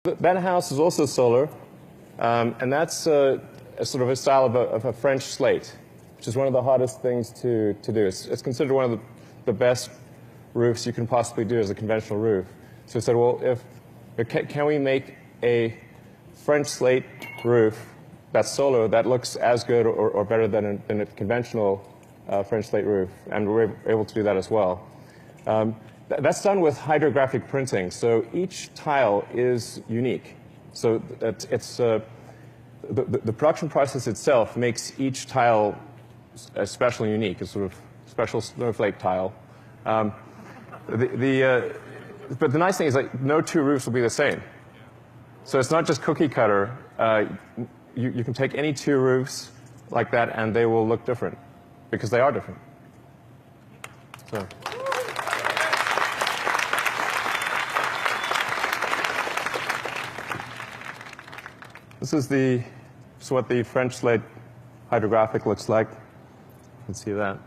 That house is also solar, and that's a sort of a style of a French slate, which is one of the hardest things to do. It's considered one of the best roofs you can possibly do as a conventional roof. So we said, well, can we make a French slate roof that's solar that looks as good or better than a conventional French slate roof? And we're able to do that as well. That's done with hydrographic printing. So each tile is unique. So the production process itself makes each tile especially unique, a sort of special snowflake tile. But the nice thing is that no two roofs will be the same. So it's not just cookie cutter. You can take any two roofs like that and they will look different because they are different. So. This is what the French slate hydrographic looks like. You can see that.